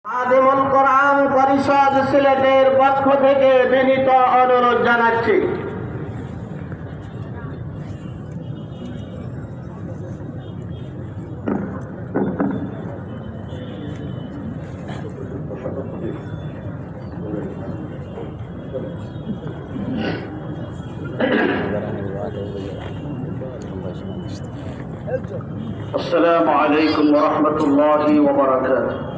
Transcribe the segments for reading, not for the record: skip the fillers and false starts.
আদিমুল কোরআন পরিষদ সিলেটের পক্ষ থেকে বিনীত অনুরোধ জানাচ্ছি। আসসালামু আলাইকুম ওয়া রাহমাতুল্লাহি ওয়া বারাকাতুহু।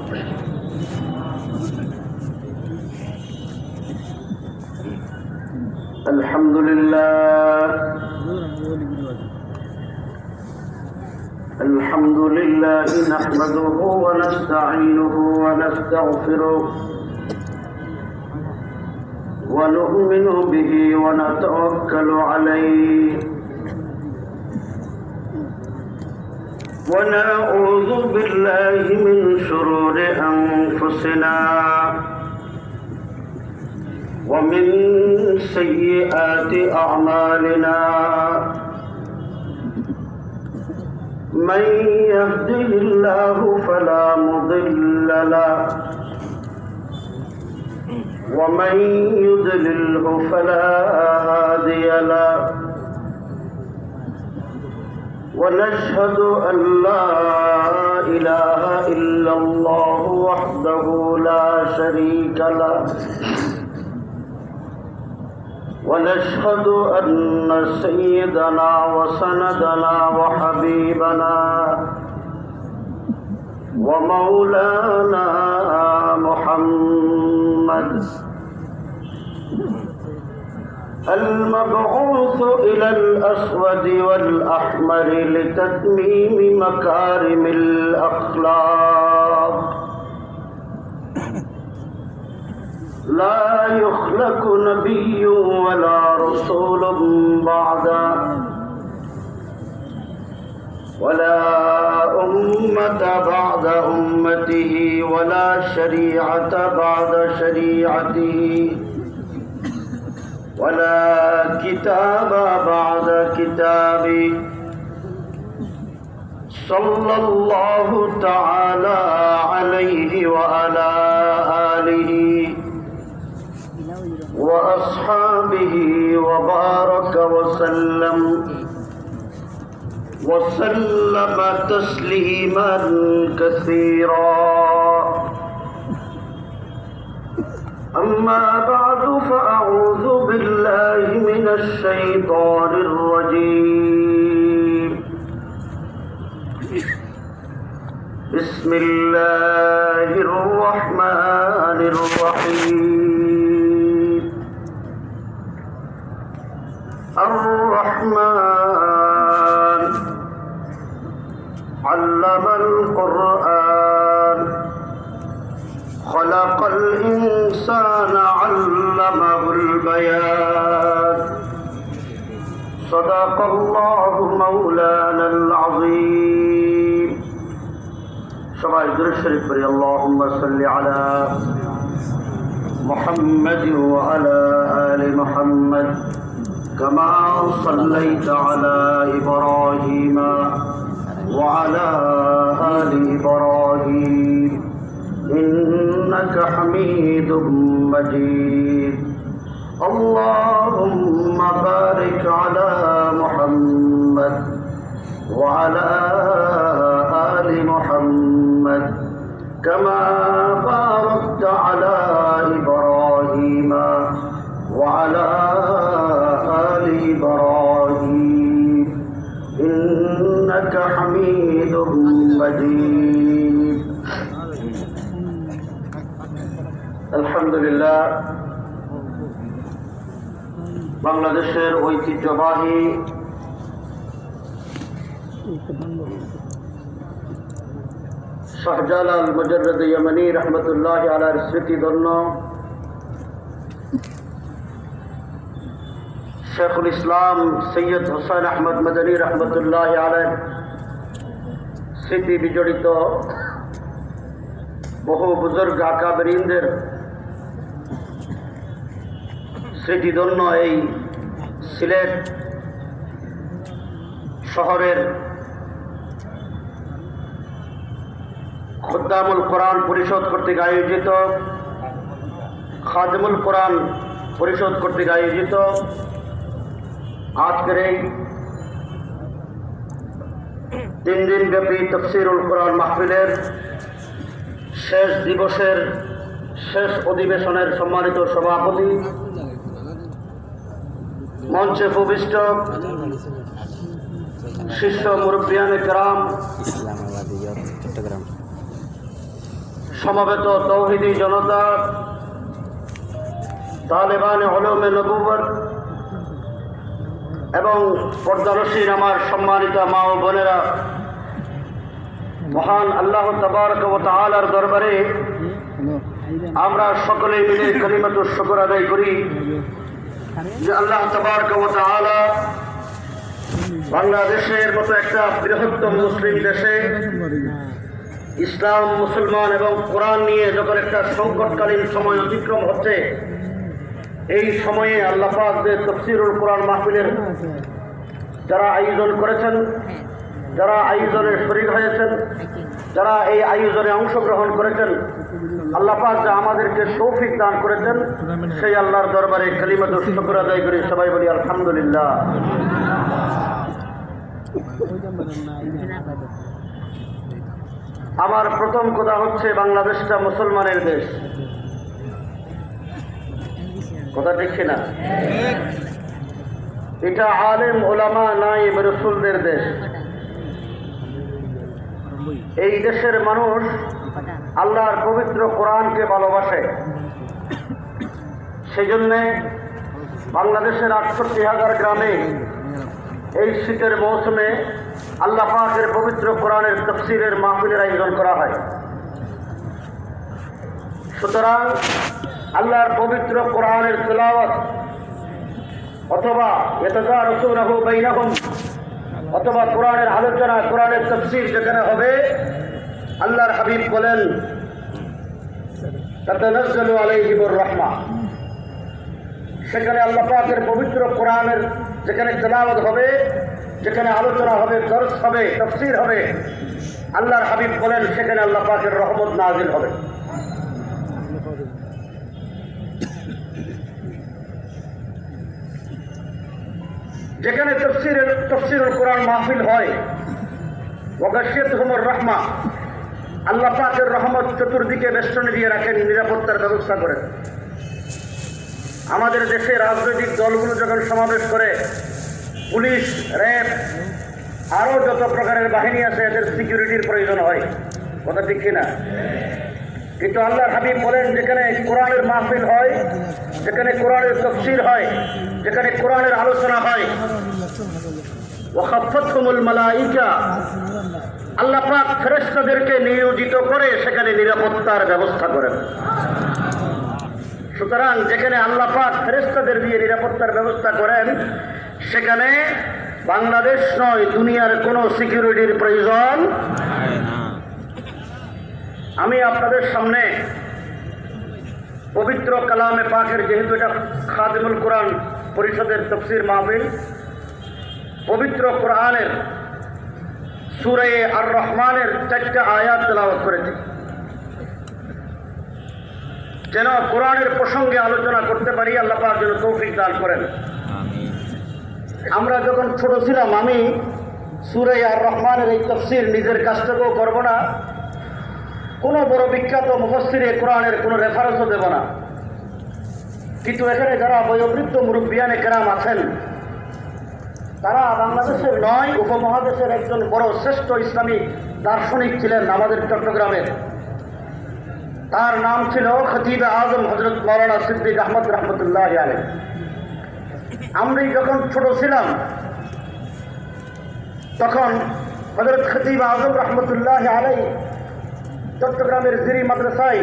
الحمد لله نحمده ونستعينه ونستغفره ونؤمن به ونتوكل عليه ونعوذ بالله من شرور أنفسنا ومن سيئات أعمالنا من يهده الله فلا مضل له ومن يضلله فلا هادي له ونشهد أن لا إله إلا الله وحده لا شريك له ونشهد أن سيدنا وسندنا وحبيبنا ومولانا محمد المبعوث إلى الأسود والأحمر لتتميم مكارم الأخلاق لا يخلق نبي ولا رسول بعده ولا أمة بعد أمته ولا شريعة بعد شريعته ولا كتاب بعد كتابه صلى الله تعالى عليه وعلى آله وأصحابه وبارك وسلم تسليما كثيرا أما بعد فأعوذ بالله من الشيطان الرجيم بسم الله الرحمن الرحيم الرحمن علم القرآن خلق الإنسان علمه البيان صدق الله مولانا العظيم সবাই দুরূদ শরীফ পড়ি আল্লাহুম্মা সাল্লি আলা মুহাম্মাদ ওয়া আলা আলি মুহাম্মাদ কামা সাল্লাইতা আলা ইব্রাহিম ওয়া আলা আলি ইব্রাহিম ইন্নাকা হামিদুম মাজিদ আল্লাহুম্মা বারিক আলা মুহাম্মাদ ওয়া আলা আলি মুহাম্মাদ كما باركت على إبراهيم وعلى آل إبراهيم إنك حميد مجيد الحمد لله বাংলাদেশের ঐতিহ্যবাহী শাহজালাল মুজাররদ ইয়ামানী রহমতুল্লাহ আলাইহির স্মৃতিধন্য শেখুল ইসলাম সৈয়দ হোসেন আহমদ মদনী রহমতুল্লাহ আলাইহির স্মৃতি বিজড়িত বহু বুজুর্গ আকাবেরিনদের স্মৃতিধন্য এই সিলেট শহরের খুদ্দামুল কোরআন পরিষদ কর্তৃক আয়োজিত খাদিমুল কোরআন পরিষদ কর্তৃক আয়োজিত আজকের এই 3 দিনব্যাপী তাফসীরুল কোরআন মাহফিলের শেষ দিবসের শেষ অধিবেশনের সম্মানিত সভাপতি, মঞ্চে উপবিষ্ট শিষ্য মুরব্বিয়ানে কেরাম, সমবেত তৌহিদি জনতা, তালেবানে উলুমে নবুওয়াত এবং পর্দানশীন আমার সম্মানিত মা ও বোনেরা, মহান আল্লাহ তাবারক ওয়া তাআলার দরবারে আমরা সকলে মিলে কালিমাতুশ শুকর আদায় করি যে আল্লাহ তাবারক ওয়া তাআলা বাংলাদেশের মতো একটা বৃহত্তম মুসলিম দেশে ইসলাম, মুসলমান এবং কোরআন নিয়ে যখন একটা সংকটকালীন সময় অতিক্রম হচ্ছে, এই সময়ে আল্লাহ পাক যে তাফসীরুল কোরআন মাহফিলের যারা আয়োজন করেছেন, যারা আয়োজনে শরীক হয়েছেন, যারা এই আয়োজনে অংশগ্রহণ করেছেন, আল্লাহ পাক যা আমাদেরকে তৌফিক দান করেছেন, সেই আল্লাহর দরবারে কালিমাতুশ শুকর আদায় করি। সবাই বলি আলহামদুলিল্লাহ। আমার প্রথম কথা হচ্ছে, বাংলাদেশটা মুসলমানের দেশ, কথা ঠিক না? এটা আলেম ওলামা নায়েব রাসূলদের দেশ। এই দেশের মানুষ আল্লাহর পবিত্র কোরআনকে ভালোবাসে। সেই জন্যে বাংলাদেশের 68,000 গ্রামে এই শীতের মৌসুমে আল্লাহ পাকের পবিত্র কোরআনের তাফসীরের মাহফিলের আয়োজন করা হয়। সুতরাং আল্লাহর পবিত্র কোরআনের তিলাওয়াত অথবা ইয়াতাদারাসুনাহু বাইনাহুম অথবা কোরআনের আলোচনা, কোরআনের তাফসীর যেখানে হবে, আল্লাহর হাবিব বলেন তাতানাজ্জালু আলাইহিমুর রাহমা, সেখানে আল্লাহ পাকের পবিত্র কোরআনের যেখানে তিলাওয়াত হবে, যেখানে আলোচনা হবে, দরস হবে, তাফসীর হবে, আল্লাহর হাবিব বলেন সেখানে আল্লাহ পাকের রহমত নাজিল হবে। যেখানে তাফসীরুল কোরআন মাহফিল হয়, ওয়াগাশিয়াতুহুমুর রাহমা, আল্লাহ পাকের রহমত চতুর্দিকে বেষ্টনী দিয়ে রাখেন, নিরাপত্তার ব্যবস্থা করেন। আমাদের দেশে রাজনৈতিক দলগুলো যখন সমাবেশ করে, পুলিশ, র্যাব, আরও যত প্রকারের বাহিনী আছে, এদের সিকিউরিটির প্রয়োজন হয়, কথা ঠিক কিনা? কিন্তু আল্লাহর হাবিব বলেন যেখানে কোরআনের মাহফিল হয়, যেখানে কোরআনের তাফসীর হয়, যেখানে কোরআনের আলোচনা হয়, ওয়াখাফাতহুমুল মালাইকা, আল্লাহ পাক ফেরেশতাদেরকে নিয়োজিত করে সেখানে নিরাপত্তার ব্যবস্থা করেন। সুতরাং যেখানে আল্লাহ পাক ফেরেশতাদের দিয়ে নিরাপত্তার ব্যবস্থা করেন, সেখানে বাংলাদেশ নয়, দুনিয়ার কোনো সিকিউরিটির প্রয়োজন। আমি আপনাদের সামনে পবিত্র কালামে পাকের, যেহেতু এটা খাদিমুল কোরআন পরিষদের তাফসীর মাহফিল, পবিত্র কোরআনের সূরা আর রহমানের 4টা আয়াত তেলাওয়াত করেছি, যেন কোরআনের প্রসঙ্গে আলোচনা করতে পারি। আল্লাহ পাক যেন তৌফিক দান করেন। আমরা যখন ছোট ছিলাম, আমি সূরা আর রহমানের এই তাফসীর নিজের কাছ থেকেও করব না, কোনো বড় বিখ্যাত মুফাসসিরে কোরআনের কোনো রেফারেন্সও দেব না। কিন্তু এখানে যারা বয়োবৃদ্ধ মুরব্বিয়ানে কেরাম আছেন, তারা বাংলাদেশের নয়, উপমহাদেশের একজন বড় শ্রেষ্ঠ ইসলামী দার্শনিক ছিলেন আমাদের চট্টগ্রামের। তার নাম ছিল খতিব আজম হযরত মাওলানা সিদ্দিক আহমদ রহমতুল্লাহি আলাইহি। আমরা যখন ছোট ছিলাম, তখন হযরত খতিব আজম রহমতুল্লাহি আলাইহি চট্টগ্রামের জিরি মাদ্রাসায়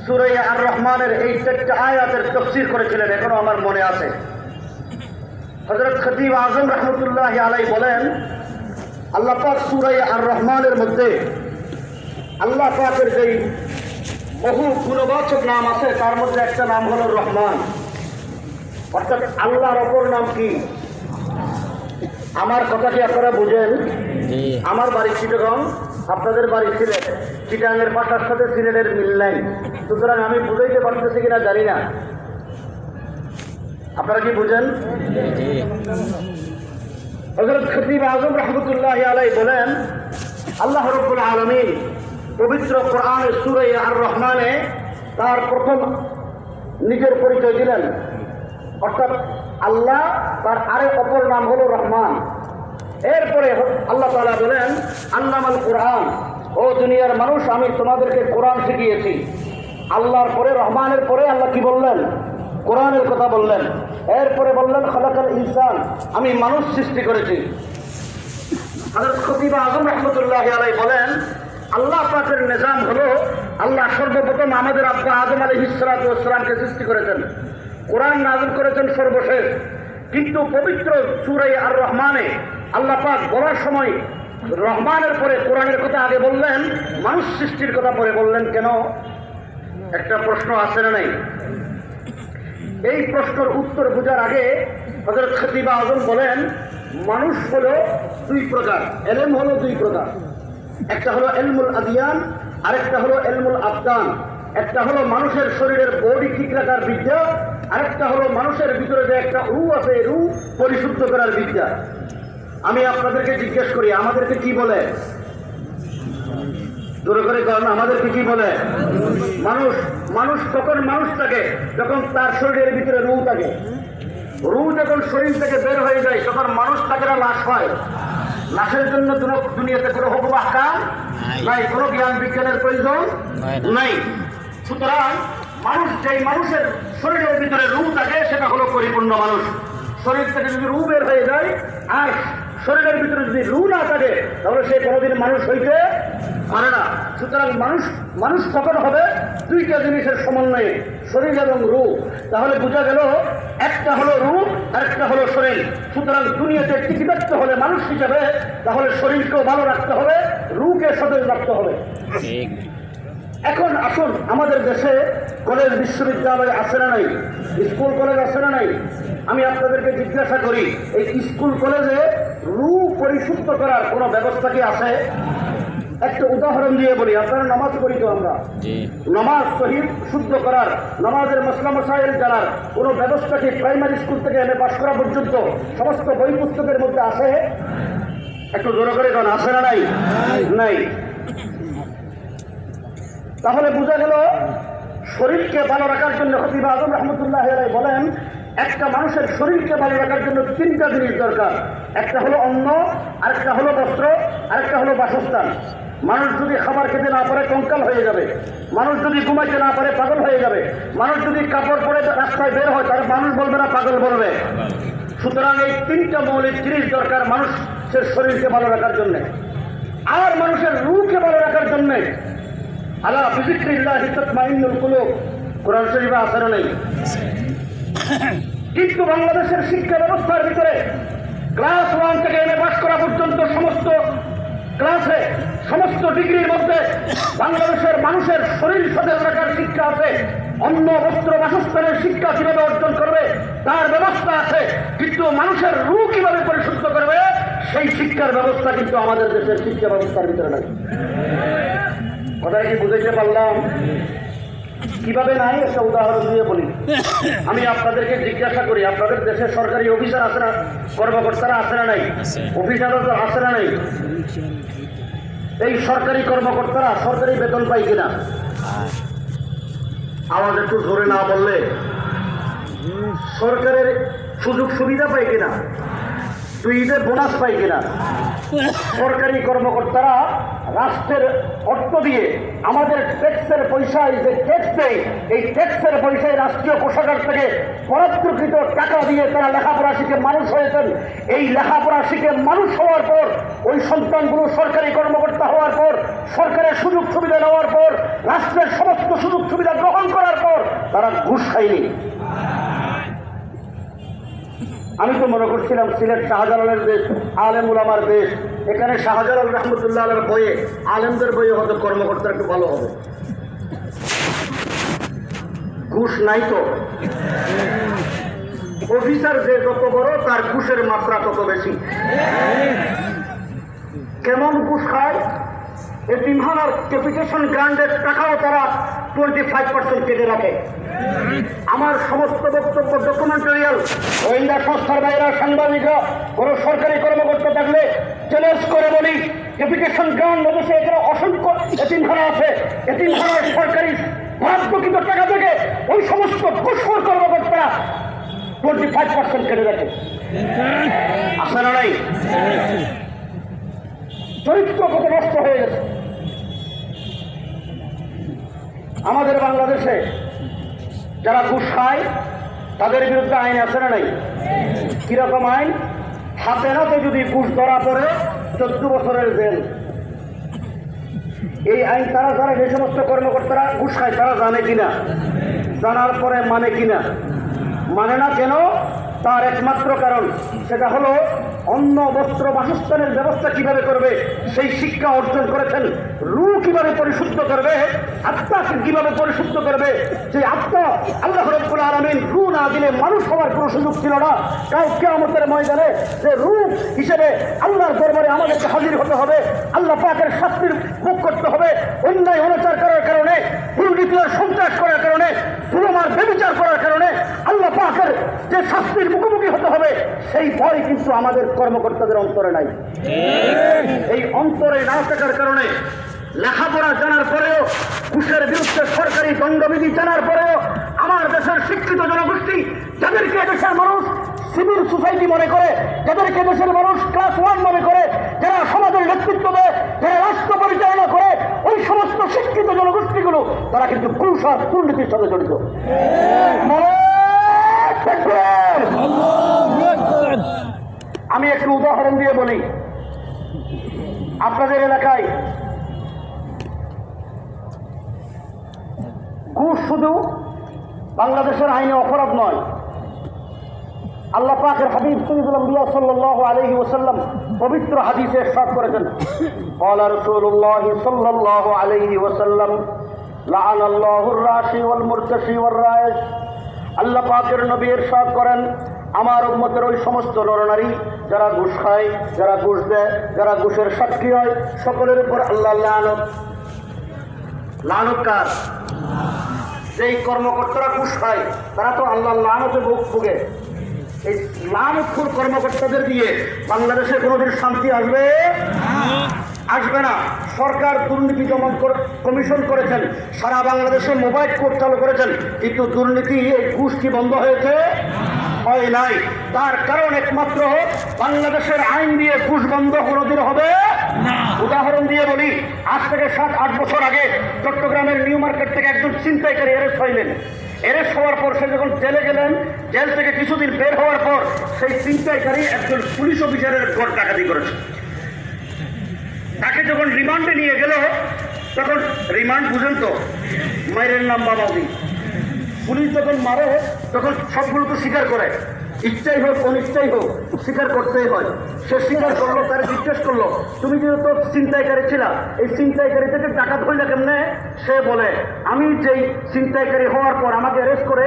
সূরা আর রহমানের এই 4টা আয়াতের তাফসীর করেছিলেন, এখনো আমার মনে আছে। হযরত খতিব আজম রহমতুল্লাহি আলাইহি বলেন, আল্লাহ পাক সূরা আর রহমানের মধ্যে আল্লাহ পাকের যেই বহু গুণবাচক নাম আছে, তার মধ্যে একটা নাম হলো রহমান। অর্থাৎ আল্লাহর অপর নাম কি? আমার কথা কি আপনারা বুঝেন? আমার বাড়ি চিটাগং, আপনাদের বাড়ি সিলেট, চিটাঙের ভাষার সাথে সিলেটের মিল নাই, সুতরাং আমি বুঝাইতে পারতেছি কিনা জানি না। আপনারা কি বুঝেন? হযরত খতিব আজম রহমতুল্লাহ আলাইহি বলেন, আল্লাহ রাব্বুল আলামিন পবিত্র কোরআনের সূরা আর রহমানে তার প্রথম নিজের পরিচয় দিলেন, অর্থাৎ আল্লাহ তার আরেক অপর নাম হলো রহমান। এরপরে আল্লাহ তাআলা বলেন, আল্লামাল কোরআন, ও দুনিয়ার মানুষ আমি তোমাদেরকে কোরআন শিখিয়েছি। আল্লাহর পরে রহমানের পরে আল্লাহ কি বললেন? কোরআনের কথা বললেন। এরপরে বললেন খালাকাল ইনসান, আমি মানুষ সৃষ্টি করেছি। হযরত খতিব আজম রহমতুল্লাহ আলাইহি বলেন, আল্লাহ পাকের নিজাম হলো আল্লাহ সর্বপ্রথম আমাদের আব্বা আদম আলাইহিস সালাতু ওয়াস সালামকে সৃষ্টি করেছেন, কোরআন নাযিল করেছেন সর্বশেষ। কিন্তু পবিত্র সূরা আর রহমানে আল্লাহ পাক বলার সময় রহমানের পরে কোরআনের কথা আগে বললেন, মানুষ সৃষ্টির কথা পরে বললেন কেন? একটা প্রশ্ন আছে না নাই? এই প্রশ্নের উত্তর বোঝার আগে হযরত খতিব আজম বলেন, মানুষ হলো দুই প্রকার, এলম হলো দুই প্রকার। একটা হলো ইলমুল আদিয়ান, আরেকটা হলো ইলমুল আবদান। একটা হলো মানুষের শরীরের বডি ঠিক রাখার বিদ্যা, আরেকটা হলো মানুষের ভিতরে যে একটা রূহ আছে, রূহ পরিশুদ্ধ করার বিদ্যা। আমি আপনাদেরকে জিজ্ঞেস করি, আমাদেরকে কি বলে? জোরে করে কারণ আমাদেরকে কি বলে? মানুষ। মানুষ কখন মানুষ থাকে? যখন তার শরীরের ভিতরে রূহ থাকে। রূহ যখন শরীর থেকে বের হয়ে যায় তখন মানুষ থাকে না, লাশ হয়। লাশের জন্য দুনিয়াতে কোনো হুকুম আহকাম নাই, কোনো জ্ঞান বিজ্ঞানের প্রয়োজন নাই। সুতরাং মানুষ, যেই মানুষের শরীরের ভিতরে রূহ থাকে সেটা হলো পরিপূর্ণ মানুষ। শরীর থেকে যদি রূহ বের হয়ে যায় আর শরীরের ভিতরে যদি রূহ না থাকে তাহলে সে কোনোদিন মানুষ হইতে পারে না। সুতরাং মানুষ কখন হবে? দুইটা জিনিসের সমন্বয়ে, শরীর এবং রূহ। তাহলে বোঝা গেল একটা হলো রূহ আর একটা হলো শরীর। সুতরাং দুনিয়াতে টিকে থাকতে হলে মানুষ হিসাবে তাহলে শরীরকেও ভালো রাখতে হবে, রূহকে সতেজ রাখতে হবে। এখন আসুন, আমাদের দেশে কলেজ বিশ্ববিদ্যালয় আছে না নাই? স্কুল কলেজ আছে না নাই? আমি আপনাদেরকে জিজ্ঞাসা করি, এই স্কুল কলেজে রূহ পরিশুদ্ধ করার কোনো ব্যবস্থা কি আছে? একটা উদাহরণ দিয়ে বলি, আপনারা নামাজ পড়ি তো আমরা, নামাজ সহিহ শুদ্ধ করার, নামাজের মাসলা মাসাইল জানার কোনো ব্যবস্থা কি প্রাইমারি স্কুল থেকে এমএ পাস করা পর্যন্ত সমস্ত বই পুস্তকের মধ্যে আছে? একটু জোরে করে কারণ আছে না নাই? নাই। তাহলে বোঝা গেল শরীরকে ভালো রাখার জন্য খতিব আজম রহমতুল্লাহ আলাইহি বলেন, একটা মানুষের শরীরকে ভালো রাখার জন্য তিনটা জিনিস দরকার। একটা হলো অন্ন, আরেকটা হলো বস্ত্র, আরেকটা হলো বাসস্থান। মানুষ যদি খাবার খেতে না পারে কঙ্কাল হয়ে যাবে, মানুষ যদি ঘুমাইতে না পারে পাগল হয়ে যাবে, মানুষ যদি কাপড় পরে রাস্তায় বের হয় তার মানুষ বলবে না, পাগল বলবে। সুতরাং এই তিনটা মৌলিক জিনিস দরকার মানুষের শরীরকে ভালো রাখার জন্য। আর মানুষের রূহকে ভালো রাখার জন্য আলা বিযিকরিল্লাহি তাতমাইন্নুল কুলুব, কোরআন শরীফে আছে না নেই? কিন্তু বাংলাদেশের শিক্ষা ব্যবস্থার ভিতরে ক্লাস 1 থেকে এমএ পাস করা পর্যন্ত সমস্ত ক্লাসে, সমস্ত ডিগ্রির মধ্যে বাংলাদেশের মানুষের শরীর সতেজ রাখার শিক্ষা আছে, অন্ন বস্ত্র বাসস্থানের শিক্ষা কিভাবে অর্জন করবে তার ব্যবস্থা আছে, কিন্তু মানুষের রূহ কিভাবে পরিশুদ্ধ করবে সেই শিক্ষার ব্যবস্থা কিন্তু আমাদের দেশের শিক্ষা ব্যবস্থার ভিতরে নাই। কথা কি বুঝাইতে পারলাম? কিভাবে নাই? একটা উদাহরণ দিয়ে বলি। আমি আপনাদেরকে জিজ্ঞাসা করি, আপনাদের দেশে সরকারি অফিসার আছে না, কর্মকর্তারা আছে না নাই? অফিসাররা তো আছে না নাই? এই সরকারি কর্মকর্তারা সরকারি বেতন পায় কিনা? আওয়াজ একটু জোরে না বললে। সরকারের সুযোগ সুবিধা পায় কিনা? তুই ঈদের বোনাস পায় কিনা? সরকারি কর্মকর্তারা রাষ্ট্রের অর্থ দিয়ে আমাদের ট্যাক্সের পয়সায় যে ট্যাক্স দেয়, এই ট্যাক্সের পয়সায় রাষ্ট্রীয় কোষাগার থেকে বরাদ্দকৃত টাকা দিয়ে তারা লেখাপড়া শিখে মানুষ হয়েছেন। এই লেখাপড়া শিখে মানুষ হওয়ার পর ওই সন্তানগুলো সরকারি কর্মকর্তা হওয়ার পর, সরকারের সুযোগ সুবিধা নেওয়ার পর, রাষ্ট্রের সমস্ত সুযোগ সুবিধা গ্রহণ করার পর তারা ঘুষ খায়নি। আমি তো মনে করছিলাম সিলেট শাহজালালের দেশ, আলেম উলামার দেশ, এখানে শাহজালাল রহমতুল্লাহ আলের বইয়ে, আলেমদের বইয়ে হয়তো কর্মকর্তা একটু ভালো হবে। ঘুষ নাই তো। অফিসার যে যত বড় তার ঘুষের মাত্রা তত বেশি। কেমন ঘুষ খায়? এতিমখানার ক্যাপিটেশন গ্রান্টের টাকাও তারা 25% কেটে রাখে। আমার সমস্ত বক্তব্য ডকুমেন্টারিয়াল, গোয়েন্দা সংস্থার বাইরা, সাংবাদিকরা, কোনো সরকারি কর্মকর্তা থাকলে চ্যালেঞ্জ করে বলি, ক্যাপিটেশন গ্রান্ট দেশে এখানে অসংখ্য এতিমখানা আছে। এতিমখানার সরকারি বরাদ্দকৃত টাকা থেকে ওই সমস্ত ঘুষখোর কর্মকর্তারা 25% কেটে রাখে। আসে না নাই? চরিত্র কত নষ্ট হয়ে গেছে আমাদের বাংলাদেশে। যারা ঘুষ খায় তাদের বিরুদ্ধে আইন আছে না নাই? কিরকম আইন? হাতে নাতে যদি ঘুষ ধরা পড়ে 14 বছরের জেল। এই আইন তারা যারা যে সমস্ত কর্মকর্তারা ঘুষ খায় তারা জানে কিনা, জানার পরে মানে কিনা? মানে না কেন? তার একমাত্র কারণ সেটা হলো অন্ন, বস্ত্র, বাসস্থানের ব্যবস্থা কিভাবে করবে সেই শিক্ষা অর্জন করেছেন। রূহ কিভাবে পরিশুদ্ধ করবে, আত্মা কিভাবে পরিশুদ্ধ করবে, সেই আত্মা আল্লাহ রাব্বুল আলামিন রূহ না দিলে মানুষ হওয়ার কোনো সুযোগ ছিল না। কাল কিয়ামতের ময়দানে যে রূহ হিসেবে আল্লাহর দরবারে আমাদেরকে হাজির হতে হবে, আল্লাহ পাকের শাস্তির মুখ করতে হবে। অন্যায় অনাচার করার কারণে, দুর্নীতি আর সন্ত্রাস করার কারণে, জুলুম বেবিচার করার কারণে আল্লাহ পাকের যে শাস্তির মুখোমুখি হতে হবে সেই ভয় কিন্তু আমাদের কর্মকর্তাদের অন্তরে নাই। এই অন্তরে না থাকার কারণে লেখাপড়া জানার পরেও, ঘুষের বিরুদ্ধে সরকারি দণ্ডবিধি জানার পরেও আমার দেশের শিক্ষিত জনগোষ্ঠী, যাদেরকে দেশের মানুষ সিভিল সোসাইটি মনে করে, যাদেরকে দেশের মানুষ ক্লাস 1 মনে করে, যারা সমাজের নেতৃত্ব দেয়, যারা রাষ্ট্র পরিচালনা করে, ওই সমস্ত শিক্ষিত জনগোষ্ঠীগুলো তারা কিন্তু ঘুষ আর দুর্নীতির সাথে জড়িত। আমি একটু উদাহরণ দিয়ে বলি। আপনাদের এলাকায় ঘুষ শুধু বাংলাদেশের আইনে অপরাধ নয়। আল্লাহ পাকের হাবিব সৈয়দুল আম্বিয়া সাল্লাল্লাহু আলাইহি ওয়াসাল্লাম পবিত্র হাদিসে ইরশাদ করেছেন, ক্বালা রাসূলুল্লাহ সাল্লাল্লাহু আলাইহি ওয়াসাল্লাম, লাআনাল্লাহুর রাশি ওয়াল মুরতাশি ওয়ার রাইশ। আল্লাহ পাকের নবী ইরশাদ করেন, আমার উম্মতের ওই সমস্ত নরনারী যারা ঘুষ খায়, যারা ঘুষ দেয়, যারা ঘুষের সাক্ষী হয়, সকলের উপর আল্লাহ লানত। লানত কার? যেই কর্মকর্তারা ঘুষ খায় তারা তো আল্লাহর লানতে ভোগে। এই লানতখোর কর্মকর্তাদের দিয়ে বাংলাদেশে কোনোদিন শান্তি আসবে? আসবে না। সরকার দুর্নীতি দমন কমিশন করেছেন, সারা বাংলাদেশে মোবাইল কোর্ট চালু করেছেন, কিন্তু দুর্নীতি, এই ঘুষ কি বন্ধ হয়েছে? হয় নাই। তার কারণ একমাত্র বাংলাদেশের আইন দিয়ে ঘুষ বন্ধ কোনোদিন হবে না। উদাহরণ দিয়ে বলি, আজ থেকে 7-8 বছর আগে চট্টগ্রামের নিউ মার্কেট থেকে একজন ছিনতাইকারী অ্যারেস্ট হইলেন। অ্যারেস্ট হওয়ার পর সে যখন জেলে গেলেন, জেল থেকে কিছুদিন বের হওয়ার পর সেই ছিনতাইকারী একজন পুলিশ অফিসারের ঘর ডাকাতি করেছে। তাকে যখন রিমান্ডে নিয়ে গেল, তখন রিমান্ড বুঝেন তো, মায়ের নাম বাবাজি। পুলিশ যখন মারে তখন সবগুলো তো স্বীকার করে, ইচ্ছাই হোক অনিচ্ছাই হোক স্বীকার করতেই হয়। সে স্বীকার করলো, তার জিজ্ঞেস করলো, তুমি যেহেতু ছিনতাইকারী ছিলা, এই ছিনতাইকারী থেকে ডাকাত হইলে কেমনে? সে বলে, আমি যেই ছিনতাইকারী হওয়ার পর আমাকে অ্যারেস্ট করে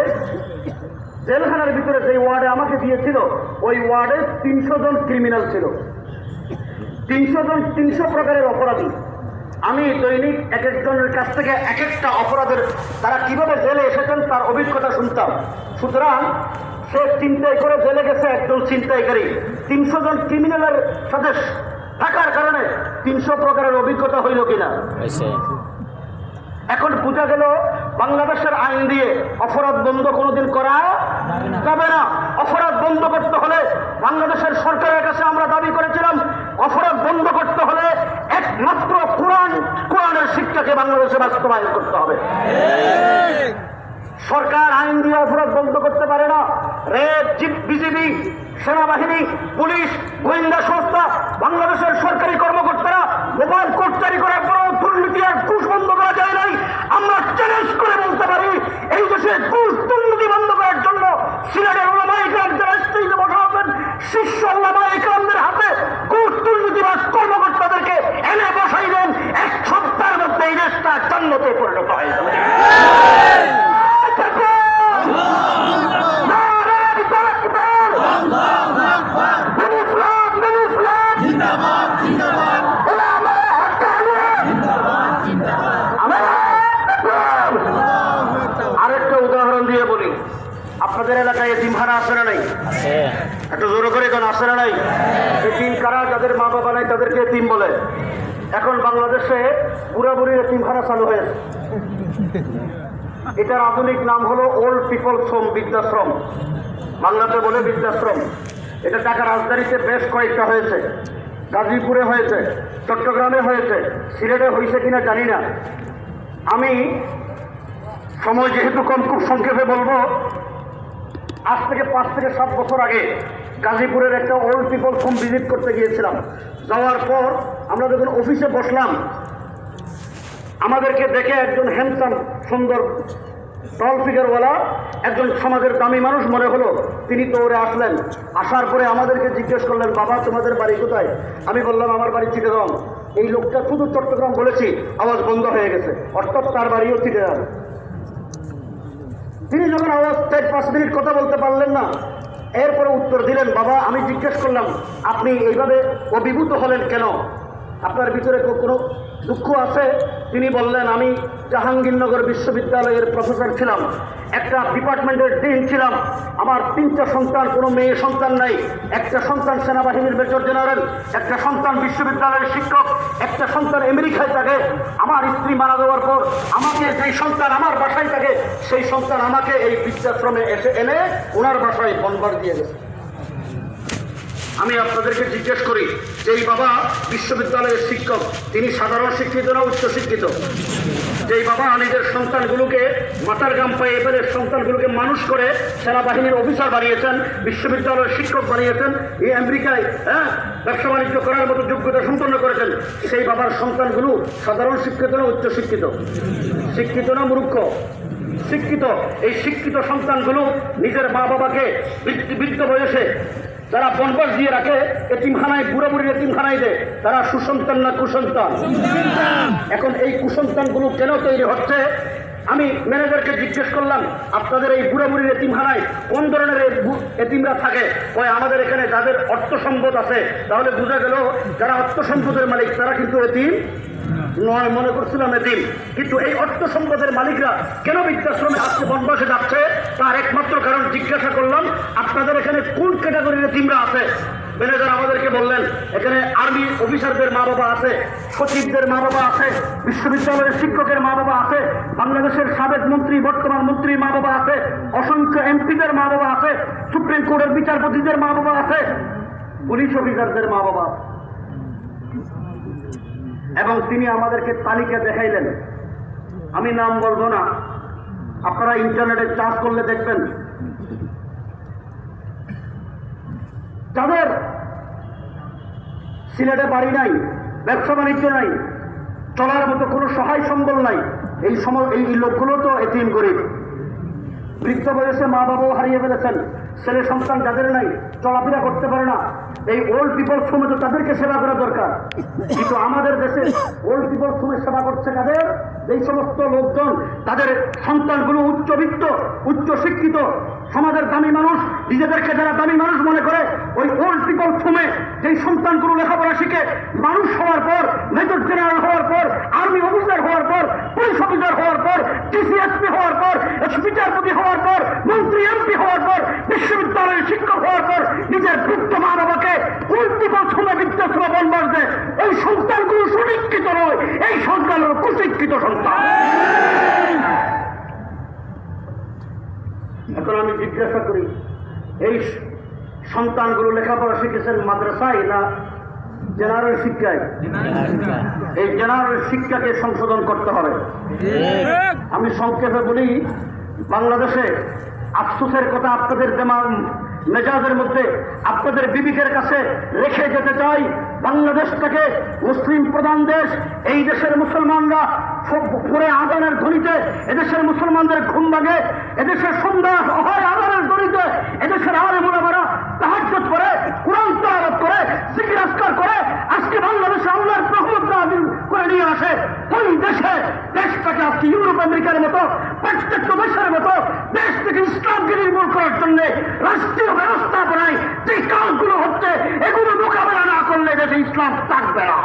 জেলখানার ভিতরে যেই ওয়ার্ডে আমাকে দিয়েছিল, ওই ওয়ার্ডে 300 জন ক্রিমিনাল ছিল, 300 জন 300 প্রকারের অপরাধী। আমি দৈনিক এক একজনের কাছ থেকে এক একটা অপরাধের, তারা কিভাবে জেলে এসেছেন তার অভিজ্ঞতা শুনতাম। সুতরাং সে ছিনতাই করে জেলে গেছে একজন ছিনতাইকারী, 300 জন ক্রিমিনালের সাথে থাকার কারণে 300 প্রকারের অভিজ্ঞতা হইল কিনা? এখন বোঝা গেল বাংলাদেশের আইন দিয়ে অপরাধ বন্ধ কোনোদিন করা যাবে না। অপরাধ বন্ধ করতে হলে বাংলাদেশের সরকারের কাছে আমরা দাবি করেছিলাম, অপরাধ বন্ধ করতে হলে একমাত্র কোরআনের শিক্ষাকে বাংলাদেশে বাস্তবায়ন করতে হবে। সরকার আইন দিয়ে অপরাধ বন্ধ করতে পারে না। রেড, বিজিবি, সেনাবাহিনী, পুলিশ, গোয়েন্দা সংস্থা, বাংলাদেশের সরকারি কর্মকর্তারা মোবাইল কোর্ট জারি করার পরও দুর্নীতি আর ঘুষ বন্ধ করা যায় নাই। আমরা চ্যালেঞ্জ করে বলতে পারি, এই দেশে ঘুষ দুর্নীতি বন্ধ করার জন্য সিলেটের ওলামা ইকরাম যারা স্টেজে বসা আছেন, শীর্ষ ওলামা ইকরামদের হাতে ঘুষ দুর্নীতিবাজ কর্মকর্তাদেরকে এনে বসাই দেন, 1 সপ্তাহের মধ্যে এই দেশটা জান্নাতে পরিণত হয়ে যাবে। জিন্দাবাদ জিন্দাবাদ আপনাদের এলাকায় এতিমখানা আছে না নাই? একটু জোর করে এখন আছে না নাই? এতিম কারা? যাদের মা বাবা নাই তাদেরকে এতিম বলে। এখন বাংলাদেশে বুড়াবুড়ির এতিমখানা চালু হয়েছে। এটার আধুনিক নাম হলো ওল্ড পিপলস হোম, বৃদ্ধাশ্রম। বাংলাতে বলে বৃদ্ধাশ্রম। এটা ঢাকা রাজধানীতে বেশ কয়েকটা হয়েছে, গাজীপুরে হয়েছে, চট্টগ্রামে হয়েছে, সিলেটে হয়েছে কিনা জানি না। আমি সময় যেহেতু কম, খুব সংক্ষেপে বলবো। আজ থেকে 5 থেকে 7 বছর আগে গাজীপুরের একটা ওল্ড পিপলস হোম ভিজিট করতে গিয়েছিলাম। যাওয়ার পর আমরা যখন অফিসে বসলাম, আমাদেরকে দেখে একজন হ্যান্ডসাম, সুন্দর, টল ফিগারওয়ালা একজন সমাজের দামি মানুষ মনে হলো। তিনি দৌড়ে আসলেন। আসার পরে আমাদেরকে জিজ্ঞেস করলেন, বাবা তোমাদের বাড়ি কোথায়? আমি বললাম আমার বাড়ি চিটাগাং। এই লোকটা শুধু চট্টগ্রাম বলেছি, আওয়াজ বন্ধ হয়ে গেছে, অর্থাৎ তার বাড়িও চিটাগাং। তিনি যখন আওয়াজ 4-5 মিনিট কথা বলতে পারলেন না, এরপরে উত্তর দিলেন, বাবা আমি জিজ্ঞেস করলাম আপনি এইভাবে অভিভূত হলেন কেন, আপনার ভিতরে কোনো দুঃখ আছে? তিনি বললেন, আমি জাহাঙ্গীরনগর বিশ্ববিদ্যালয়ের প্রফেসর ছিলাম, একটা ডিপার্টমেন্টের ডিন ছিলাম, আমার 3টা সন্তান, কোনো মেয়ে সন্তান নাই। একটা সন্তান সেনাবাহিনীর মেজর জেনারেল, একটা সন্তান বিশ্ববিদ্যালয়ের শিক্ষক, একটা সন্তান আমেরিকায় থাকে। আমার স্ত্রী মারা যাওয়ার পর আমাকে যেই সন্তান আমার বাসায় থাকে, সেই সন্তান আমাকে এই বৃদ্ধাশ্রমে এনে ওনার বাসায় বনবার দিয়ে গেছে। আমি আপনাদেরকে জিজ্ঞেস করি, যেই বাবা বিশ্ববিদ্যালয়ের শিক্ষক, তিনি সাধারণ শিক্ষিত না উচ্চ শিক্ষিত? যেই বাবা নিজের সন্তানগুলোকে মাথার গাম পায়ে ফেলে সন্তানগুলোকে মানুষ করে সেনাবাহিনীর অফিসার বানিয়েছেন, বিশ্ববিদ্যালয়ের শিক্ষক বানিয়েছেন, এই আমেরিকায় ব্যবসা বাণিজ্য করার মতো যোগ্যতা সম্পন্ন করেছেন, সেই বাবার সন্তানগুলো সাধারণ শিক্ষিত না উচ্চ শিক্ষিত? শিক্ষিত না মূর্খ? শিক্ষিত। এই শিক্ষিত সন্তানগুলো নিজের মা বাবাকে বৃদ্ধ বয়সে যারা বনবাস দিয়ে রাখে, এতিমখানায়, বুড়াবুড়ির এতিমখানায় দেয়, তারা সুসন্তান না কুসন্তান? এখন এই কুসন্তানগুলো কেন তৈরি হচ্ছে? আমি ম্যানেজারকে জিজ্ঞেস করলাম, আপনাদের এই বুড়াবুড়ির এতিমখানায় কোন ধরনের এতিমরা থাকে? কয় আমাদের এখানে যাদের অর্থ সম্পদ আছে। তাহলে বোঝা গেল যারা অর্থ সম্পদের মালিক তারা কিন্তু এতিম নয়। মনে করছিলাম এতিম। কিন্তু এই অর্থ সম্পদের মালিকরা কেন বৃদ্ধাশ্রমে আজকে বনবাসে যাচ্ছে, তার একমাত্র কারণ জিজ্ঞাসা করলাম, আপনাদের এখানে কোন ক্যাটাগরির এতিমরা আছে? ম্যানেজার আমাদেরকে বললেন, এখানে আর্মি অফিসারদের মা বাবা আছে, সচিবদের মা বাবা আছে, বিশ্ববিদ্যালয়ের শিক্ষকের মা বাবা আছে, বাংলাদেশের সাবেক মন্ত্রী বর্তমান মন্ত্রীর মা বাবা আছে, অসংখ্য এমপিদের মা বাবা আছে, সুপ্রিম কোর্টের বিচারপতিদের মা বাবা আছে, পুলিশ অফিসারদের মা বাবা আছে। এবং তিনি আমাদেরকে তালিকা দেখাইলেন। আমি নাম বলবো না, আপনারা ইন্টারনেটে চার্জ করলে দেখবেন, যাদের সিলেটে বাড়ি নাই, ব্যবসা বাণিজ্য নাই, চলার মতো কোনো সহায় সম্বল নাই, এই লোকগুলো তো এতিম গরিব। বৃদ্ধ বয়সে মা বাবাও হারিয়ে ফেলেছেন, ছেলে সন্তান যাদের নাই, চলাফেরা করতে পারে না। এই ওল্ড পিপলস হোমে তো তাদেরকে সেবা করা দরকার। কিন্তু আমাদের দেশে ওল্ড পিপলস হোমের সেবা করছে কাদের? এই সমস্ত লোকজন তাদের সন্তানগুলো উচ্চবিত্ত, উচ্চ শিক্ষিত, সমাজের দামি মানুষ, নিজেদেরকে যারা দামি মানুষ মনে করে, ওই ওল্ড পিপলস হোমে যেই সন্তানগুলো লেখাপড়া শিখে মানুষ হওয়ার পর, মেজর জেনারেল হওয়ার পর, আর্মি অফিসার হওয়ার পর, পুলিশ অফিসার হওয়ার পর, ডিসিএসপি হওয়ার পর, বিচারপতি হওয়ার পর, মন্ত্রী এমপি হওয়ার পর, বিশ্ববিদ্যালয়ের শিক্ষক হওয়ার পর, নিজের বৃদ্ধ মা বাবাকে ওল্ড পিপলস হোমে বৃদ্ধাশ্রমে বনবাস দেয়। ওই সন্তানগুলো সুশিক্ষিত নয়, এই সন্তান হল কুশিক্ষিত সন্তান। এখন আমি জিজ্ঞাসা করি, এই সন্তানগুলো লেখাপড়া শিখেছেন মাদ্রাসায় না জেনারেল শিক্ষায়? এই জেনারেল শিক্ষাকে সংশোধন করতে হবে। আমি সংক্ষেপে বলি, বাংলাদেশে আফসোসের কথা আপনাদের মেজাজের মধ্যে, আপনাদের বিবেকের কাছে রেখে যেতে চাই। বাংলাদেশটাকে মুসলিম প্রধান দেশ। এই দেশের মুসলমানরা ভোরে আজানের ধ্বনিতে এদেশের মুসলমানদের ঘুম ভাঙে, এদেশের সন্ধ্যা হয় আজানের ধ্বনিতে এদেশের আলেম ওলামারা তাহাজ্জুদ করে, কুরআন তেলাওয়াত করে, জিকির আজকার করে। আজকে বাংলাদেশে আল্লাহর রহমত নাযিল করে নিয়ে আসে। ওই দেশটাকে আজকে ইউরোপ আমেরিকার মতো প্রত্যেকটা দেশের মতো দেশ থেকে ইসলামকে নির্মূল করার জন্য রাষ্ট্রীয় ব্যবস্থাপনায় যে কাজগুলো হচ্ছে, এগুলো মোকাবেলা না করলে দেশে ইসলাম থাকবে না।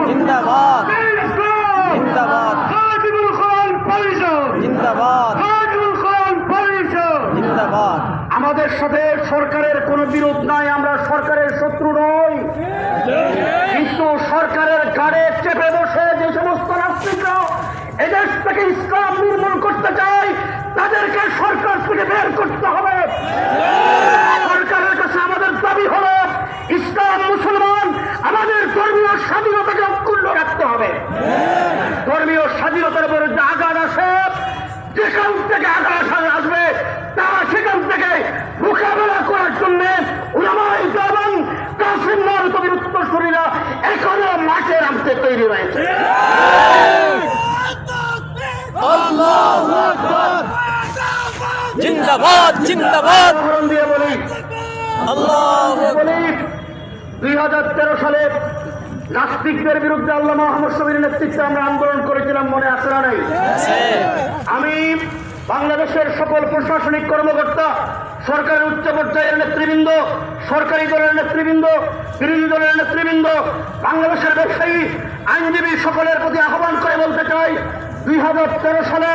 জিন্দাবাদ। কোনো বিরোধ নাই, আমরা সরকারের শত্রু নই, কিন্তু সরকারের ঘাড়ে চেপে বসে যে সমস্ত নাস্তিকরা এদেশ থেকে ইসলাম নির্মূল করতে চায় তাদেরকে সরকার থেকে বের করতে হবে। সরকারের কাছে আমাদের দাবি হলো ইসলাম মুসলমান আমাদের ধর্মীয় স্বাধীনতাকে অক্ষুণ্ণ রাখতে হবে। ধর্মীয় স্বাধীনতার বিরুদ্ধে আঘাত আসে, যেখান থেকে আঘাত আসবে তারা সেখান থেকে মোকাবেলা করার জন্য উলামায়ে দেওবন্দ কাসিম নওরতবীর উত্তরসূরিরা এখনো মাঠে নামতে তৈরি রয়েছে। জিন্দাবাদ জিন্দাবাদ দিয়ে বলি, আল্লাহু বলি 2013 সালে নাস্তিকদের বিরুদ্ধে আল্লামা আহমদ শফীর নেতৃত্বে আমরা আন্দোলন করেছিলাম, মনে আছে না নাই? আমি বাংলাদেশের সকল প্রশাসনিক কর্মকর্তা, সরকারের উচ্চ পর্যায়ের নেতৃবৃন্দ, সরকারি দলের নেতৃবৃন্দ, বিরোধী দলের নেতৃবৃন্দ, বাংলাদেশের ব্যবসায়ী, আইনজীবী সকলের প্রতি আহ্বান করে বলতে চাই, 2013 সালে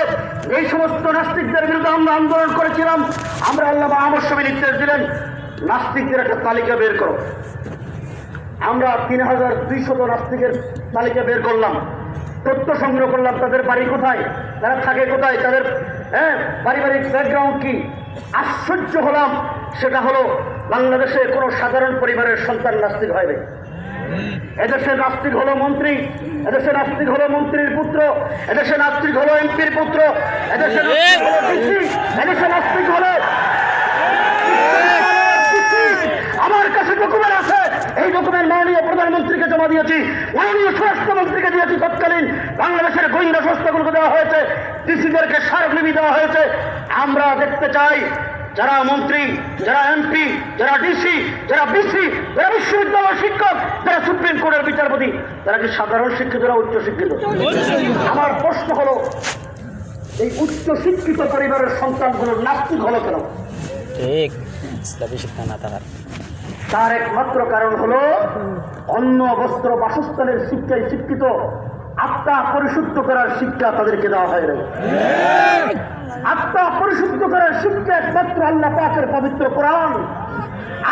এই সমস্ত নাস্তিকদের বিরুদ্ধে আমরা আন্দোলন করেছিলাম। আমরা আল্লামা আহমদ শফী নির্দেশ দিলেন নাস্তিকদের একটা তালিকা বের করো। আমরা 3200 নাস্তিকের তালিকা বের করলাম, তথ্য সংগ্রহ করলাম, তাদের বাড়ি কোথায়, তারা থাকে কোথায়, তাদের পারিবারিক ব্যাকগ্রাউন্ড কি। আশ্চর্য হলাম, সেটা হলো বাংলাদেশে কোনো সাধারণ পরিবারের সন্তান নাস্তিক হয় নাই। এদেশের নাস্তিক হলো মন্ত্রী, এদেশের নাস্তিক হলো মন্ত্রীর পুত্র, এদেশের নাস্তিক হলো এমপির পুত্র, এদেশের নাস্তিক হলো ডিসি, এদেশের নাস্তিক হলো। আমার কাছে ডকুমেন্ট আছে, এই ডকুমেন্ট মাননীয় প্রধানমন্ত্রীকে জমা দিয়েছি, মাননীয় স্বরাষ্ট্রমন্ত্রীকে দিয়েছি, তৎকালীন বাংলাদেশের গোয়েন্দা সংস্থাগুলোকে দেওয়া হয়েছে, ডিসিদেরকে স্মারকলিপি দেওয়া হয়েছে। আমরা দেখতে চাই যারা মন্ত্রী, যারা এমপি, যারা ডিসি, যারা বিসি, যারা বিশ্ববিদ্যালয়ের শিক্ষক, যারা সুপ্রিম কোর্টের বিচারপতি, তারা কি সাধারণ শিক্ষিত না উচ্চ শিক্ষিত? আমার প্রশ্ন হলো, এই উচ্চ শিক্ষিত পরিবারের সন্তানগুলো নাস্তিক হলো কেন? ঠিক, ইসলামী শিক্ষা না থাকার তার একমাত্র কারণ হলো অন্ন, বস্ত্র, বাসস্থানের শিক্ষায় শিক্ষিত, আত্মা পরিশুদ্ধ করার শিক্ষা তাদেরকে দেওয়া হয় নাই। আত্মা পরিশুদ্ধ করার শিক্ষা একমাত্র আল্লাহ পাকের পবিত্র কোরআন।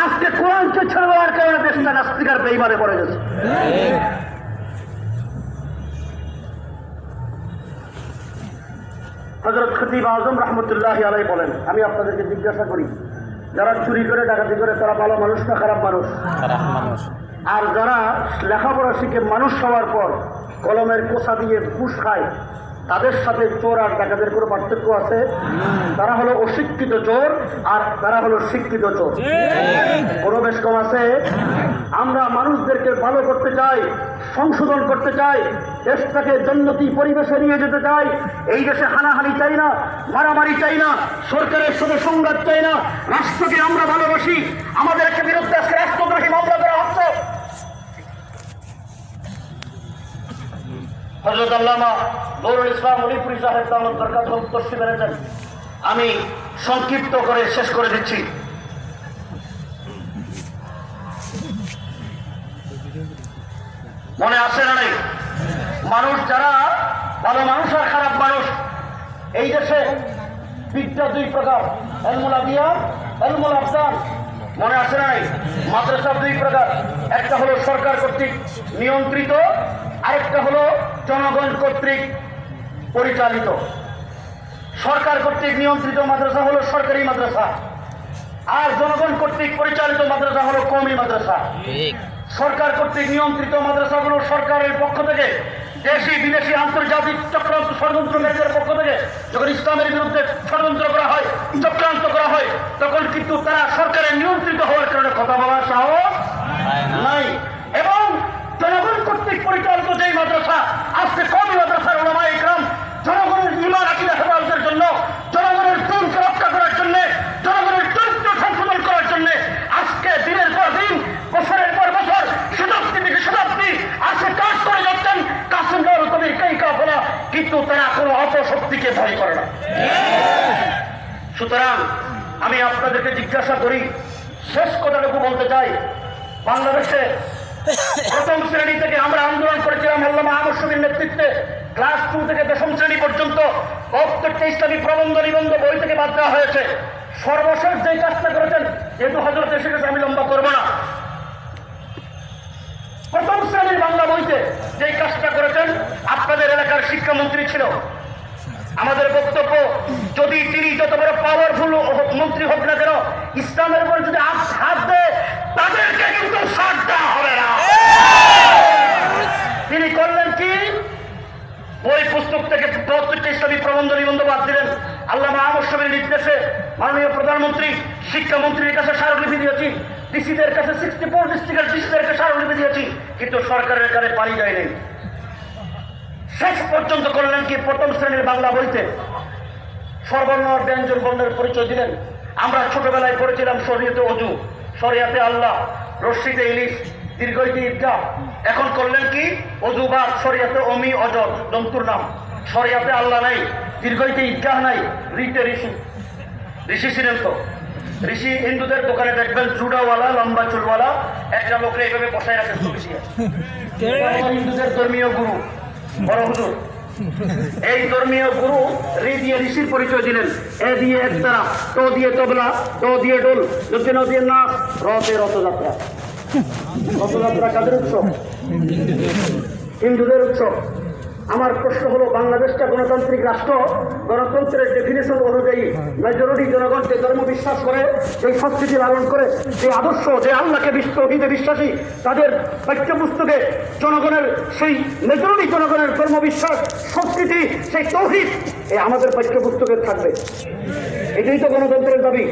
আজকে কোরআনকে ছেড়ে দেওয়ার কারণে দেশটা নাস্তিকার বেঈমানে পড়ে গেছে। হযরত খতিব আজম রাহমাতুল্লাহি আলাইহি বলেন, আমি আপনাদেরকে জিজ্ঞাসা করি, যারা চুরি করে ডাকাতি করে তারা ভালো মানুষ না খারাপ মানুষ? খারাপ মানুষ। আর যারা লেখাপড়া শিখে মানুষ হওয়ার পর কলমের কোষা দিয়ে ঘুষ খায়, তাদের সাথে চোর আর ডাকাতের কোনো পার্থক্য আছে? তারা হলো অশিক্ষিত চোর আর তারা হলো শিক্ষিত চোর, কোনো বেশ কম আছে? আমরা মানুষদেরকে ভালো করতে চাই, সংশোধন করতে চাই, দেশটাকে জন্নতি পরিবেশে নিয়ে যেতে চাই। এই দেশে হানাহানি চাই না, মারামারি চাই না, সরকারের সাথে সংঘাত চাই না, রাষ্ট্রকে আমরা ভালোবাসি। আমাদেরকে বিরুদ্ধে আজকে রাষ্ট্রদ্রোহী মামলা করা হচ্ছে। হযরত আল্লামা নুরুল ইসলাম অলিপুরি সাহেব দাওয়াত বরকাত উত্তরসূরি বলেছেন, আমি সংক্ষিপ্ত করে শেষ করে দিচ্ছি। মনে আছে না নাই? মানুষ যারা ভালো মানুষ আর খারাপ মানুষ, এই দেশে বিদ্যা দুই প্রকার, ইলমুল আদিয়ান, ইলমুল আফসান। মনে আছে না নাই? মাদ্রাসা দুই প্রকার, একটা হলো সরকার কর্তৃক নিয়ন্ত্রিত, আরেকটা হলো জনগণ কর্তৃক পরিচালিত। সরকার কর্তৃক নিয়ন্ত্রিত মাদ্রাসা হলো সরকারি মাদ্রাসা, আর জনগণ কর্তৃক পরিচালিত মাদ্রাসা হলো কওমি মাদ্রাসা। সরকার কর্তৃক নিয়ন্ত্রিত মাদ্রাসাগুলো সরকারের পক্ষ থেকে দেশি বিদেশি আন্তর্জাতিক চক্রান্ত ষড়যন্ত্রকারীদের পক্ষ থেকে যখন ইসলামের বিরুদ্ধে ষড়যন্ত্র করা হয়, চক্রান্ত করা হয়, তখন কিন্তু তারা সরকারের নিয়ন্ত্রিত হওয়ার কারণে কথা বলার সাহস নাই। এবং জনগণ কর্তৃক পরিচালিত যেই মাদ্রাসা, আজকে কওমি মাদ্রাসার উলামায়ে ইকরাম জনগণের ঈমান আকীদা হেফাজতের জন্য, জনগণের দিনকে রক্ষা করার জন্য, জনগণের চরিত্র সংশোধন করার জন্য আজকে দিনের পর দিন, বছরের পর বছর, শতাব্দী থেকে শতাব্দী আজকে কাজ করে যাচ্ছেন কাসিম নওরতবীর এই কাফেলা, কিন্তু তারা কোনো অপশক্তিকে ভয় করে না। সুতরাং আমি আপনাদেরকে জিজ্ঞাসা করি, শেষ কথাটুকু বলতে চাই, বাংলাদেশে প্রথম শ্রেণী থেকে আমরা আন্দোলন করেছিলাম আল্লামা আহমদ শফীর নেতৃত্বে, ক্লাস 2 থেকে 10ম শ্রেণী পর্যন্ত 72টা ইসলামী প্রবন্ধ নিবন্ধ বই থেকে বাদ দেওয়া হয়েছে। সর্বশেষ যে কাজটা করেছেন, যেহেতু হজরত এসে গেছে আমি লম্বা করবো না, প্রথম শ্রেণীর বাংলা বইতে যে কাজটা করেছেন, আপনাদের এলাকার শিক্ষামন্ত্রী ছিল। আমাদের বক্তব্য, যদি তিনি যত বড় পাওয়ারফুল মন্ত্রী হোক না কেন, ইসলামের উপর যদি হাত দেয় তাদেরকে কিন্তু ছাড় দেওয়া হবে না। তিনি করলেন কি, বই পুস্তক থেকে 72টি ইসলামী প্রবন্ধ নিবন্ধ বাদ দিলেন। আল্লামা আহমদ শফীর নির্দেশে মাননীয় প্রধানমন্ত্রী শিক্ষামন্ত্রীর কাছে স্মারকলিপি দিয়েছি, ডিসিদের কাছে 64 ডিস্ট্রিক্টের ডিসিদেরকে স্মারকলিপি দিয়েছি, কিন্তু সরকারের কাছে পানি যায় নাই। শেষ পর্যন্ত করলেন কি, প্রথম শ্রেণীর বাংলা বইতে সর্বর্ণ আর ব্যঞ্জন বর্ণের পরিচয় দিলেন। আমরা ছোটবেলায় পড়েছিলাম শরীয়তে অজু, শরিয়াতে আল্লাহ, রশ্মিতে ইলিশ, দীর্ঘইতে ঈদগাহ। এখন করলেন কি, অজুবাদ, শরিয়াতে অমি অজর, জন্তুর নাম। শরিয়াতে আল্লাহ নাই, দীর্ঘইতে ঈদগাহ নাই, ঋতে ঋষি। ঋষি ছিলেন তো, ঋষি হিন্দুদের দোকানে দেখবেন জুডাওয়ালা, লম্বা চুলওয়ালা একটা লোকরে এইভাবে বসায় রাখেন। হিন্দুদের ধর্মীয় গুরু বড় হুজুর, এই ধর্মীয় গুরু রি দিয়ে ঋষির পরিচয় দিলেন। এ দিয়ে একতারা, তো দিয়ে তবলা, তো দিয়ে ডোল, ন দিয়ে নাচ, রথে রথযাত্রা। রথযাত্রা কাদের উৎসব? হিন্দুদের উৎসব। আমার প্রশ্ন হলো, বাংলাদেশটা গণতান্ত্রিক রাষ্ট্র, গণতন্ত্রের ডেফিনেশন অনুযায়ী মেজরিটি জনগণ যে ধর্ম বিশ্বাস করে, সেই সংস্কৃতি লালন করে, যে আদর্শ, যে আল্লাহকে তৌহিদে বিশ্বাসী, তাদের পাঠ্যপুস্তকে জনগণের সেই মেজরিটি জনগণের ধর্ম বিশ্বাস, সংস্কৃতি, সেই তৌহিদ আমাদের পাঠ্যপুস্তকে থাকবে। এটাই তো গণতন্ত্রের দাবি।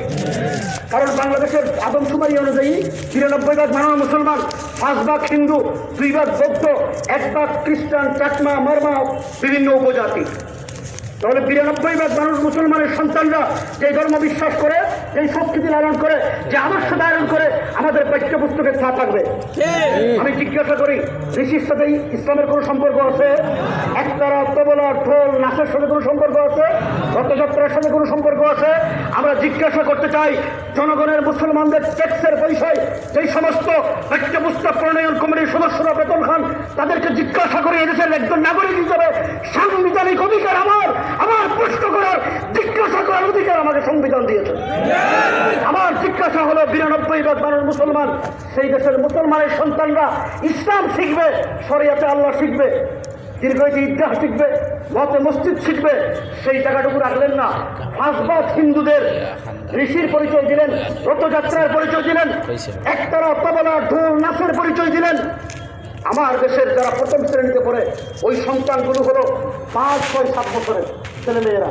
কারণ বাংলাদেশের আদমশুমারি অনুযায়ী ৯২% মানব মুসলমান, ৫% হিন্দু, ২% বৌদ্ধ, ১% খ্রিস্টান, চাকমা, মারমা, বিভিন্ন উপজাতি। তাহলে ৯২% মানুষ মুসলমানের সন্তানরা যে ধর্ম বিশ্বাস করে, যেই সংস্কৃতি লালন করে, যে আদর্শ ধারণ করে, আমাদের পাঠ্যপুস্তকে তা থাকবে। আমি জিজ্ঞাসা করি, ঋষির সাথে ইসলামের কোনো সম্পর্ক আছে? একতারা, তবলা, ঢোল, নাচের সাথে কোনো সম্পর্ক আছে? রথযাত্রার সাথে কোনো সম্পর্ক আছে? আমরা জিজ্ঞাসা করতে চাই, জনগণের মুসলমানদের ট্যাক্সের পয়সায় যেই সমস্ত পাঠ্যপুস্তক প্রণয়ন কমিটির সদস্যরা বেতন খান, তাদেরকে জিজ্ঞাসা করে এদেশের একজন নাগরিক হিসেবে সাংবিধানিক অধিকার আমার প্রশ্ন করার, জিজ্ঞাসা করার অধিকার আমাকে সংবিধান দিয়েছে। আমার জিজ্ঞাসা হলো, ৯২% মানুষ মুসলমান, সেই দেশের মুসলমানের সন্তানরা ইসলাম শিখবে, শরিয়াতে আল্লাহ শিখবে, দীর্ঘইতে ঈদগাহ শিখবে, মতে মসজিদ শিখবে, সেই জায়গাটুকু রাখলেন না। ৫% হিন্দুদের ঋষির পরিচয় দিলেন, রথযাত্রার পরিচয় দিলেন, একতারা, তবলা, ঢোল, নাচের পরিচয় দিলেন। আমার দেশের যারা প্রথম শ্রেণীতে পড়ে, ওই সন্তানগুলো হলো ৫, ৬, ৭ বছরের ছেলেমেয়েরা।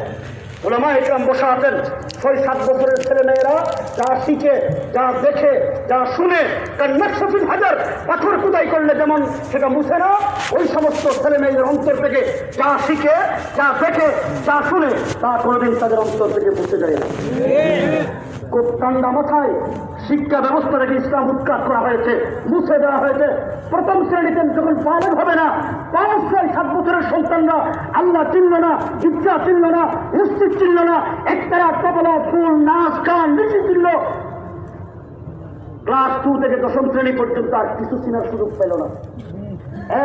ওলামা ইকরাম বসা আছেন, ৬, ৭ বছরের ছেলেমেয়েরা যা শিখে, যা দেখে, যা শুনে, তার ১০০,০০০ পাথর কুদাই করলে যেমন সেটা মুছে না, ওই সমস্ত ছেলেমেয়েদের অন্তর থেকে যা শিখে, যা দেখে, যা শুনে, তা কোনোদিন তাদের অন্তর থেকে মুছে যায় না। খুব ঠান্ডা মাথায় শিক্ষা ব্যবস্থাটাকে ইসলাম উৎখাত করা হয়েছে, মুছে দেওয়া হয়েছে। প্রথম শ্রেণীতে যখন পালন হবে না, ৫, ৬, ৭ বছরের সন্তানরা আল্লাহ চিনল না, ইচ্ছা চিনল না, মসজিদ চিনল না, একতারা, তবলা, ফুল, নাচ, গান, ঋষি চিনল। ক্লাস 2 থেকে ১০ম শ্রেণী পর্যন্ত আর কিছু চিনার সুযোগ পেল না।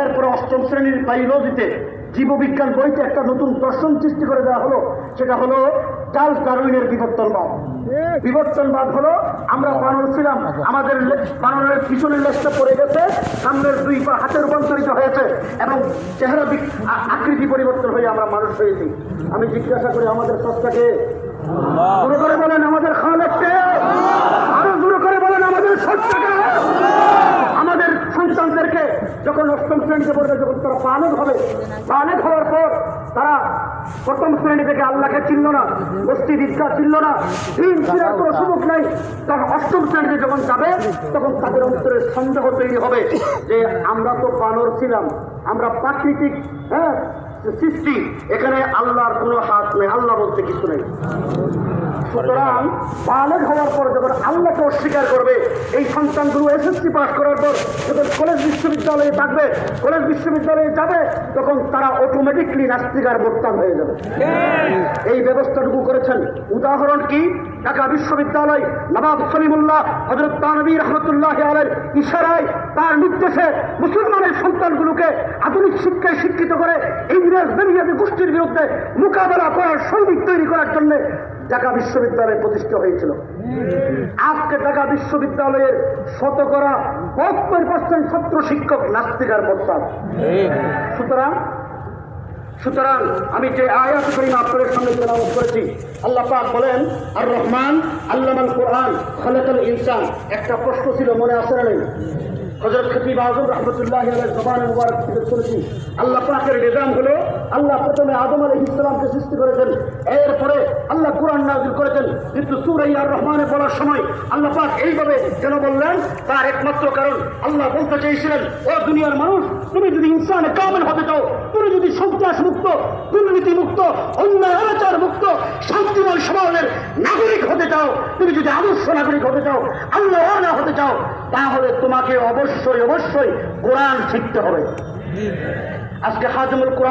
এরপরে ৮ম শ্রেণীর বায়োলজিতে, জীববিজ্ঞান বইতে একটা নতুন দর্শন সৃষ্টি করে দেওয়া হলো, সেটা হলো চার্লস ডারউইনের বিবর্তনবাদ। বিবর্তনবাদ হলো, আমরা বানর ছিলাম, আমাদের বানরের পিছনের লেজটা পড়ে গেছে, সামনের 2 পা হাতে রূপান্তরিত হয়েছে এবং চেহারা আকৃতি পরিবর্তন হয়ে আমরা মানুষ হয়েছি। আমি জিজ্ঞাসা করি, আমাদের সত্তাকে জোরে করে বলেন, আমাদের খালেককে আরো জোরে করে বলেন, আমাদের সত্তাকে। আমাদের সন্তানদেরকে যখন ৮ম শ্রেণীতে পড়বে, যখন তারা বালেগ হবে, বালেগ হওয়ার পর তারা প্রথম শ্রেণী থেকে আল্লাহকে চিনল না, মসজিদ ঈদগাহ চিনল না, দিন চিনার কোনো সুযোগ নাই, তখন ৮ম শ্রেণীতে যখন যাবে, তখন তাদের অন্তরে সন্দেহ তৈরি হবে যে আমরা তো বানর ছিলাম, আমরা প্রাকৃতিক সৃষ্টি, এখানে আল্লাহর কোনো হাত নেই, আল্লাহ বলতে কিছু নেই। সুতরাং বালেগ হওয়ার পর যখন আল্লাহকে অস্বীকার করবে, এই সন্তানগুলো এসএসসি পাস করার পর যখন কলেজ বিশ্ববিদ্যালয়ে থাকবে, কলেজ বিশ্ববিদ্যালয়ে যাবে, তখন তারা অটোমেটিকলি নাস্তিক আর মোরতাদ হয়ে যাবে। এই ব্যবস্থাটুকু করেছেন। উদাহরণ কি? ঢাকা বিশ্ববিদ্যালয় নবাব সলিমুল্লাহ হযরত তানভী রহমতুল্লাহ আলাইহির ইশারায়, তার নির্দেশে মুসলমানের সন্তানগুলোকে আধুনিক শিক্ষায় শিক্ষিত করে ইংরেজ বেনিয়াদি গোষ্ঠীর বিরুদ্ধে মোকাবেলা করার সৈনিক তৈরি করার জন্য ঢাকা বিশ্ববিদ্যালয় প্রতিষ্ঠা হয়েছিল। আজকে ঢাকা বিশ্ববিদ্যালয়ের 72% ছাত্র শিক্ষক নাস্তিক আর মোরতাদ। সুতরাং আমি যে আয়াত কারীমা আপনাদের সামনে তেলাওয়াত করেছি, আল্লাহ পাক বলেন আর রহমান আল্লামাল কোরআন খালাকাল ইনসান। একটা প্রশ্ন ছিল, মনে আছে না নেই? হযরত খতিব আযম রাহমাতুল্লাহি আলাইহির জবানে মুবারক থেকে শুনেছি, আল্লাহ পাকের নিজাম হলো আল্লাহ প্রথমে আদম আলাইহিস সালামকে সৃষ্টি করেছেন, এরপরে আল্লাহ কোরআন নাযিল করেছেন। কিন্তু সূরা আর রহমানে বলার সময় আল্লাহ পাক এইভাবে কেন বললেন? তার একমাত্র কারণ, আল্লাহ বলতে চেয়েছিলেন, ও দুনিয়ার মানুষ, তুমি যদি ইনসান কামেল হতে চাও, তুমি যদি সন্ত্রাস মুক্ত, দুর্নীতি মুক্ত, অন্যায় অনাচার মুক্ত, শান্তিময় সমাজের নাগরিক হতে চাও, তুমি যদি আদর্শ নাগরিক হতে চাও, আল্লাহ ওয়ালা হতে চাও, তাহলে তোমাকে অবশ্যই কোরআন শিখতে হবে। আজকে খাদিমুল কোরআন